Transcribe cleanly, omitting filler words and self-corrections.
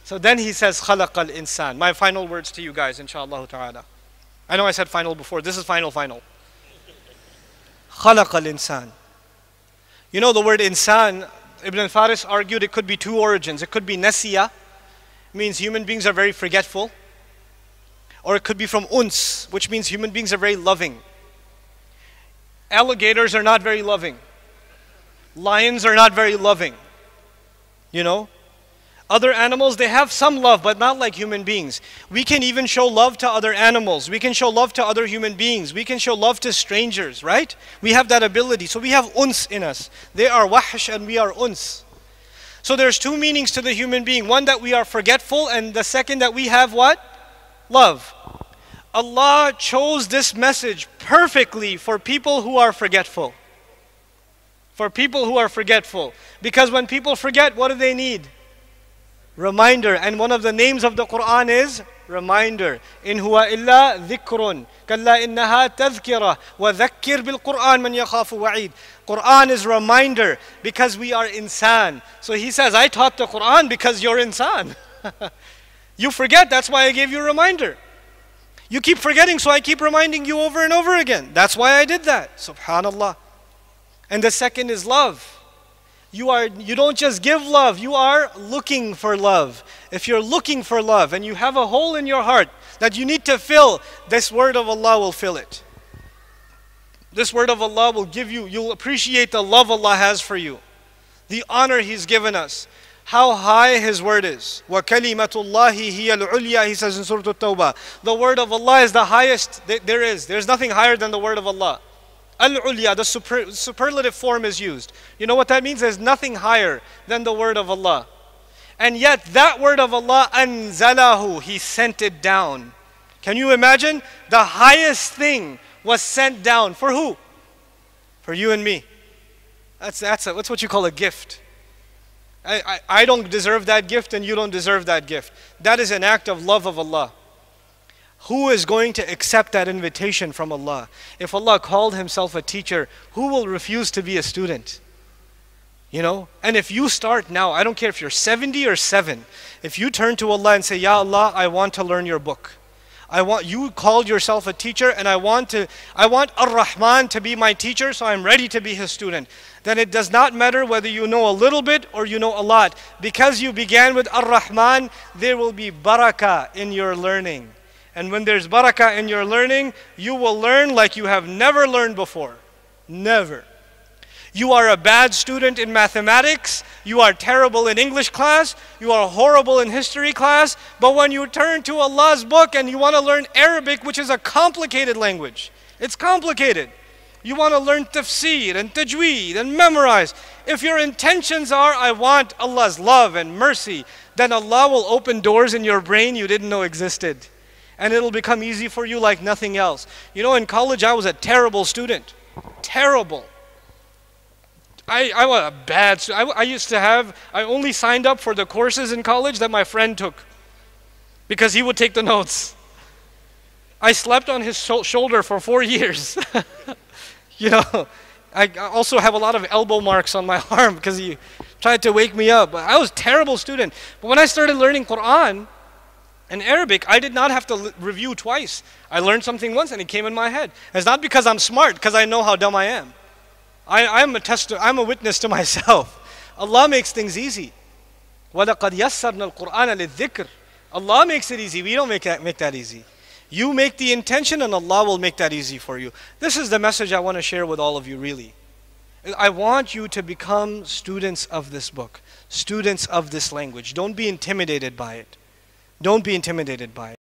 So then he says, خَلَقَ الْإِنسان. My final words to you guys, inshallah ta'ala. I know I said final before. This is final. خَلَقَ الْإِنسان. You know the word insan, Ibn al-Faris argued it could be two origins. It could be nasiya, means human beings are very forgetful. Or it could be from uns, which means human beings are very loving. Alligators are not very loving. Lions are not very loving. You know? Other animals, they have some love, but not like human beings. We can even show love to other animals. We can show love to other human beings. We can show love to strangers, right? We have that ability. So we have uns in us. They are wahsh and we are uns. So there's two meanings to the human being. One, that we are forgetful, and the second, that we have what? Love. Allah chose this message perfectly for people who are forgetful. For people who are forgetful. Because when people forget, what do they need? Reminder. And one of the names of the Quran is reminder. In huwa illa dhikrun. Kalla innaha tadhkira. Wa dhakkir bil Quran man yakhafu wa'id. Quran is reminder because we are insan. So he says, I taught the Quran because you're insan. You forget, that's why I gave you a reminder. You keep forgetting, so I keep reminding you over and over again. That's why I did that. Subhanallah. And the second is love. You don't just give love, you are looking for love. If you're looking for love and you have a hole in your heart that you need to fill, this word of Allah will fill it. This word of Allah will give you, you'll appreciate the love Allah has for you. The honor He's given us. How high His word is. وَكَلِمَةُ اللَّهِ هِيَ الْعُلْيَا, He says in Surah At-Tawbah. The word of Allah is the highest there is. There's nothing higher than the word of Allah. Al-Ulya, the superlative form is used. You know what that means? There's nothing higher than the word of Allah. And yet that word of Allah, anzalahu, He sent it down. Can you imagine? The highest thing was sent down. For who? For you and me. That's what you call a gift. I don't deserve that gift and you don't deserve that gift. That is an act of love of Allah. Who is going to accept that invitation from Allah? If Allah called Himself a teacher, who will refuse to be a student? You know? And if you start now, I don't care if you're 70 or 7, if you turn to Allah and say, Ya Allah, I want to learn your book. You called yourself a teacher and I want Ar-Rahman to be my teacher, so I'm ready to be His student. Then it does not matter whether you know a little bit or you know a lot. Because you began with Ar-Rahman, there will be barakah in your learning. And when there's barakah in your learning, you will learn like you have never learned before. Never. You are a bad student in mathematics, you are terrible in English class, you are horrible in history class, but when you turn to Allah's book and you want to learn Arabic, which is a complicated language, it's complicated. You want to learn tafsir and tajweed and memorize. If your intentions are, I want Allah's love and mercy, then Allah will open doors in your brain you didn't know existed. And it'll become easy for you like nothing else. You know, in college I was a terrible student. Terrible. I was a bad student. I only signed up for the courses in college that my friend took. Because he would take the notes. I slept on his shoulder for 4 years. You know, I also have a lot of elbow marks on my arm because he tried to wake me up. I was a terrible student. But when I started learning Quran and Arabic, I did not have to review twice. I learned something once and it came in my head. It's not because I'm smart, because I know how dumb I am. I'm a witness to myself. Allah makes things easy. وَلَقَدْ يَسَّرْنَا الْقُرْآنَ لِلذِّكْرِ. Allah makes it easy. We don't make that easy. You make the intention and Allah will make that easy for you. This is the message I want to share with all of you, really. I want you to become students of this book, students of this language. Don't be intimidated by it. Don't be intimidated by it.